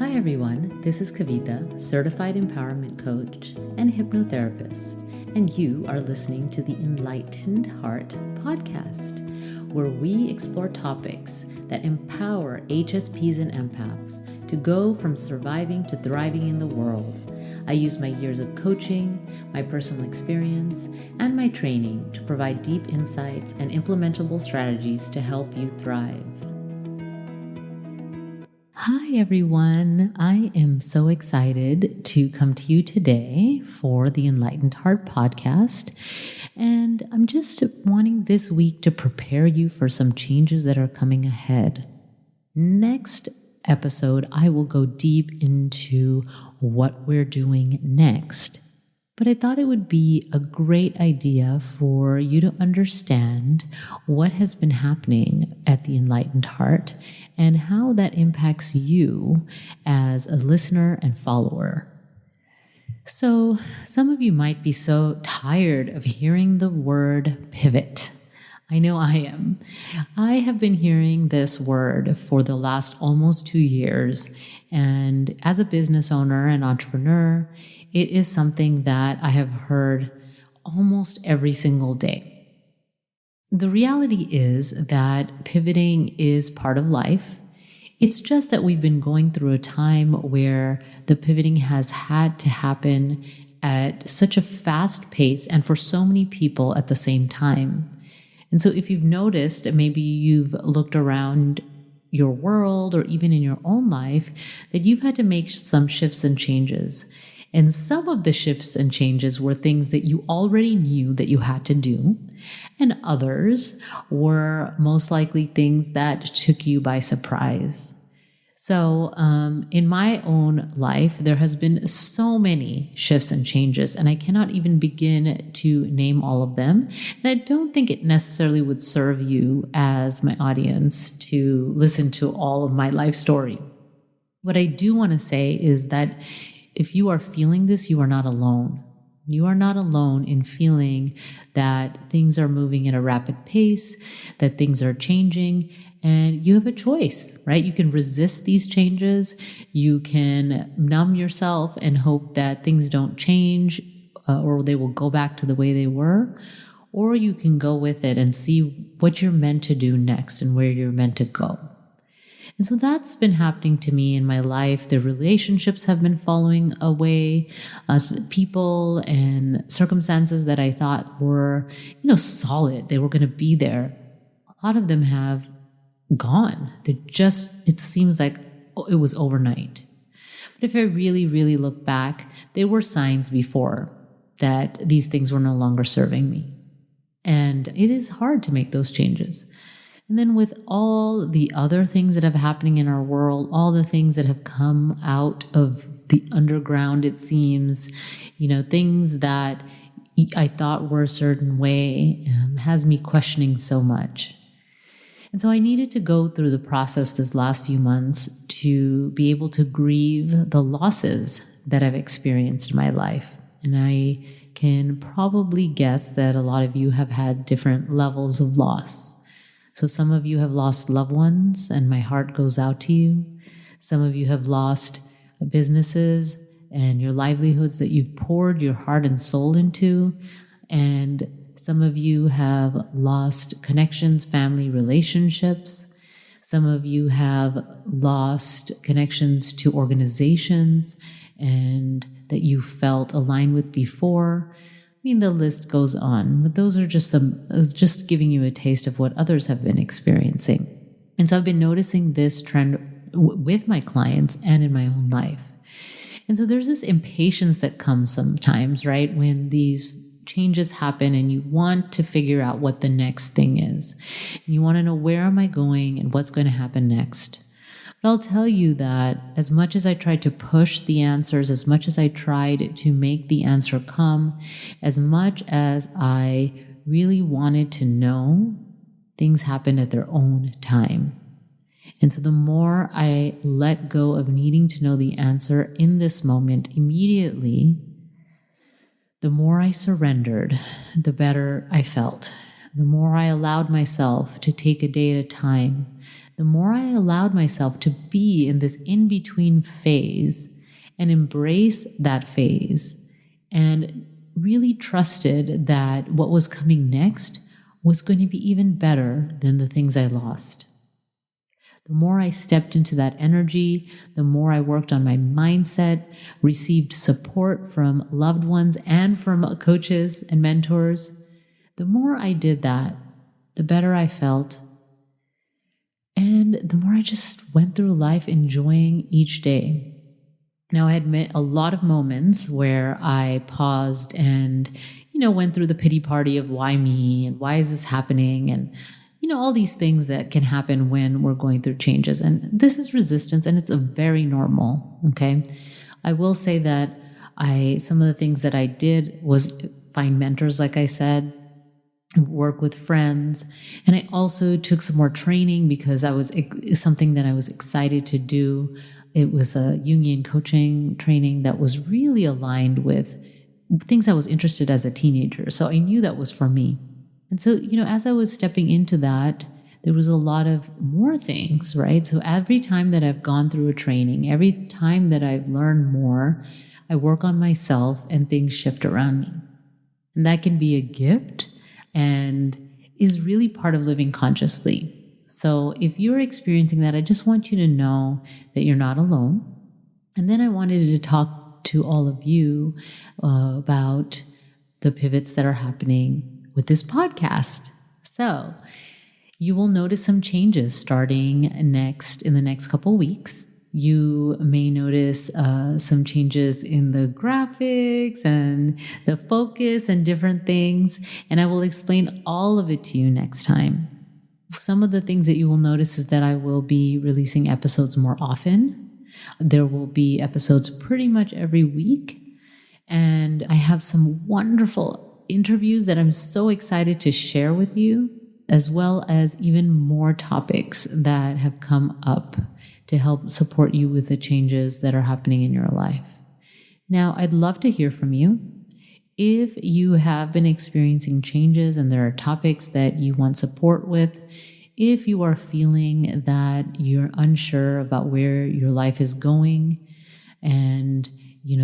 Hi everyone, this is Kavita, Certified Empowerment Coach and Hypnotherapist, and you are listening to the Enlightened Heart podcast, where we explore topics that empower HSPs and empaths to go from surviving to thriving in the world. I use my years of coaching, my personal experience, and my training to provide deep insights and implementable strategies to help you thrive. Hi everyone, I am so excited to come to you today for the Enlightened Heart podcast, and I'm just wanting this week to prepare you for some changes that are coming ahead. Next episode, I will go deep into what we're doing next. But I thought it would be a great idea for you to understand what has been happening at the Enlightened Heart and how that impacts you as a listener and follower. So, some of you might be so tired of hearing the word pivot. I know I am. I have been hearing this word for the last almost 2 years. And as a business owner and entrepreneur, it is something that I have heard almost every single day. The reality is that pivoting is part of life. It's just that we've been going through a time where the pivoting has had to happen at such a fast pace and for so many people at the same time. And so if you've noticed, maybe you've looked around your world or even in your own life, that you've had to make some shifts and changes. And some of the shifts and changes were things that you already knew that you had to do. And others were most likely things that took you by surprise. So in my own life, there has been so many shifts and changes, and I cannot even begin to name all of them. And I don't think it necessarily would serve you as my audience to listen to all of my life story. What I do want to say is that if you are feeling this, you are not alone. You are not alone in feeling that things are moving at a rapid pace, that things are changing, and you have a choice, right? You can resist these changes. You can numb yourself and hope that things don't change or they will go back to the way they were. Or you can go with it and see what you're meant to do next and where you're meant to go. And so that's been happening to me in my life. The relationships have been falling away. People and circumstances that I thought were, solid, they were going to be there. A lot of them have gone. It seems like it was overnight. But if I really, really look back, there were signs before that these things were no longer serving me. And it is hard to make those changes. And then with all the other things that have happening in our world, all the things that have come out of the underground, it seems, things that I thought were a certain way, has me questioning so much. And so I needed to go through the process this last few months to be able to grieve the losses that I've experienced in my life. And I can probably guess that a lot of you have had different levels of loss. So some of you have lost loved ones, and my heart goes out to you. Some of you have lost businesses and your livelihoods that you've poured your heart and soul into. And some of you have lost connections, family relationships. Some of you have lost connections to organizations and that you felt aligned with before. The list goes on, but those are just giving you a taste of what others have been experiencing. And so I've been noticing this trend with my clients and in my own life. And so there's this impatience that comes sometimes, right? When these changes happen and you want to figure out what the next thing is. And you want to know, where am I going and what's going to happen next? But I'll tell you that as much as I tried to push the answers, as much as I tried to make the answer come, as much as I really wanted to know, things happened at their own time. And so the more I let go of needing to know the answer in this moment immediately, the more I surrendered, the better I felt. The more I allowed myself to take a day at a time, the more I allowed myself to be in this in-between phase and embrace that phase and really trusted that what was coming next was going to be even better than the things I lost. The more I stepped into that energy, the more I worked on my mindset, received support from loved ones and from coaches and mentors, the more I did that, the better I felt. And the more I just went through life enjoying each day. Now, I admit a lot of moments where I paused and, went through the pity party of why me and why is this happening? And, all these things that can happen when we're going through changes. And this is resistance, and it's a very normal. Okay. I will say that some of the things that I did was find mentors, like I said, work with friends. And I also took some more training because something that I was excited to do. It was a Jungian coaching training that was really aligned with things I was interested in as a teenager. So I knew that was for me. And so, as I was stepping into that, there was a lot of more things, right? So every time that I've gone through a training, every time that I've learned more, I work on myself and things shift around me. And that can be a gift and is really part of living consciously. So if you're experiencing that, I just want you to know that you're not alone. And then I wanted to talk to all of you about the pivots that are happening with this podcast. So you will notice some changes starting in the next couple weeks. You may notice some changes in the graphics and the focus and different things. And I will explain all of it to you next time. Some of the things that you will notice is that I will be releasing episodes more often. There will be episodes pretty much every week. And I have some wonderful interviews that I'm so excited to share with you, as well as even more topics that have come up to help support you with the changes that are happening in your life. Now, I'd love to hear from you. If you have been experiencing changes and there are topics that you want support with, if you are feeling that you're unsure about where your life is going and you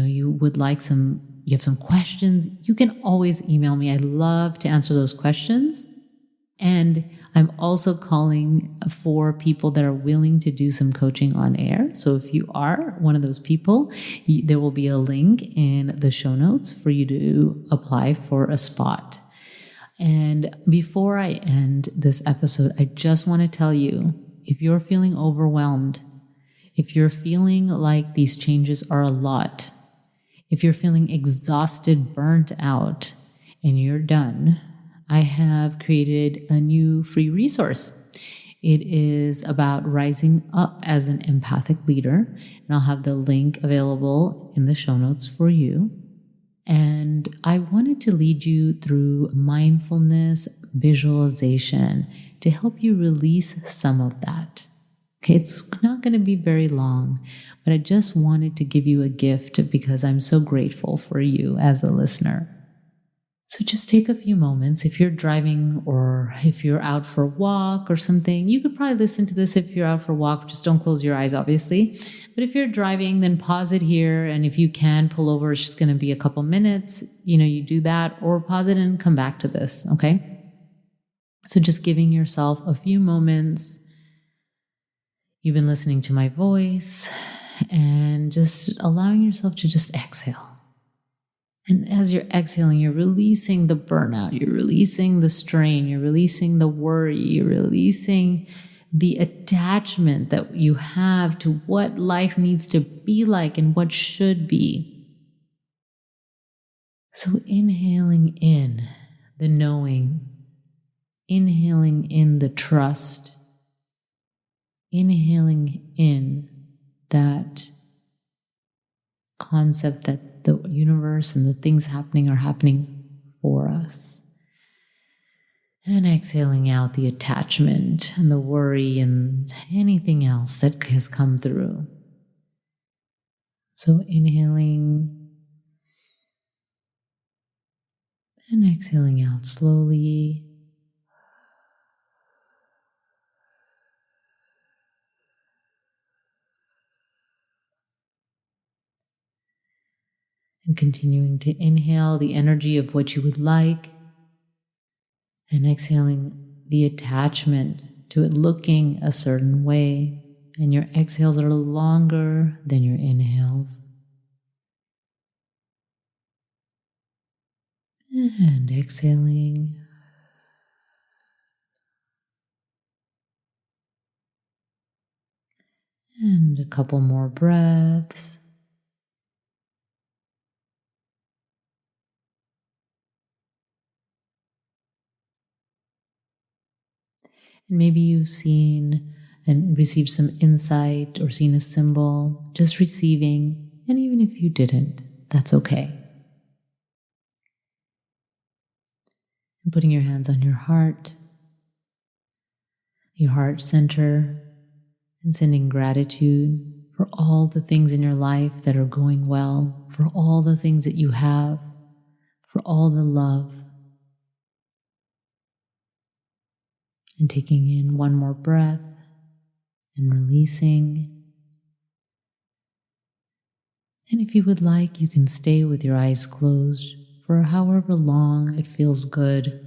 have some questions, you can always email me. I love to answer those questions. And I'm also calling for people that are willing to do some coaching on air. So if you are one of those people, there will be a link in the show notes for you to apply for a spot. And before I end this episode, I just want to tell you, if you're feeling overwhelmed, if you're feeling like these changes are a lot, if you're feeling exhausted, burnt out, and you're done, I have created a new free resource. It is about rising up as an empathic leader, and I'll have the link available in the show notes for you. And I wanted to lead you through mindfulness visualization to help you release some of that. Okay, it's not going to be very long, but I just wanted to give you a gift because I'm so grateful for you as a listener. So just take a few moments. If you're driving or if you're out for a walk or something, you could probably listen to this if you're out for a walk. Just don't close your eyes, obviously. But if you're driving, then pause it here. And if you can pull over, it's just going to be a couple minutes. You do that, or pause it and come back to this. Okay. So just giving yourself a few moments. You've been listening to my voice and just allowing yourself to just exhale. And as you're exhaling, you're releasing the burnout, you're releasing the strain, you're releasing the worry, you're releasing the attachment that you have to what life needs to be like and what should be. So inhaling in the knowing, inhaling in the trust, inhaling in that concept that the universe and the things happening are happening for us. And exhaling out the attachment and the worry and anything else that has come through. So inhaling and exhaling out slowly. And continuing to inhale the energy of what you would like, and exhaling the attachment to it looking a certain way. And your exhales are longer than your inhales. And exhaling. And a couple more breaths. And maybe you've seen and received some insight or seen a symbol, just receiving. And even if you didn't, that's okay. And putting your hands on your heart center, and sending gratitude for all the things in your life that are going well, for all the things that you have, for all the love. And taking in one more breath and releasing. And if you would like, you can stay with your eyes closed for however long it feels good.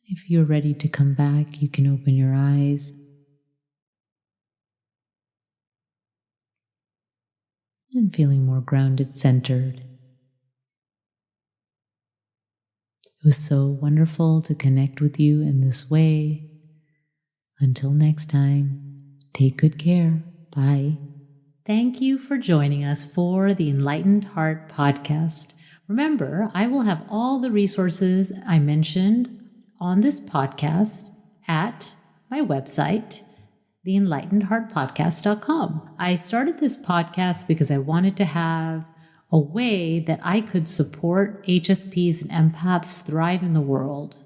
If you're ready to come back, you can open your eyes. And feeling more grounded, centered. It was so wonderful to connect with you in this way. Until next time, take good care. Bye. Thank you for joining us for the Enlightened Heart podcast. Remember, I will have all the resources I mentioned on this podcast at my website, theenlightenedheartpodcast.com. I started this podcast because I wanted to have a way that I could support HSPs and empaths thrive in the world,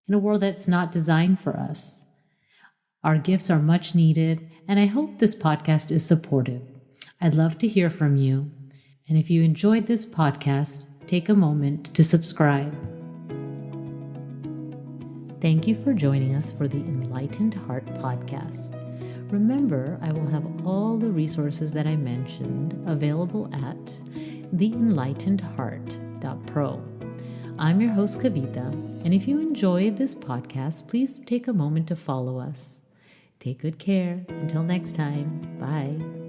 in a world that's not designed for us. Our gifts are much needed, and I hope this podcast is supportive. I'd love to hear from you. And if you enjoyed this podcast, take a moment to subscribe. Thank you for joining us for the Enlightened Heart podcast. Remember, I will have all the resources that I mentioned available at theenlightenedheart.pro. I'm your host, Kavita, and if you enjoyed this podcast, please take a moment to follow us. Take good care. Until next time, bye.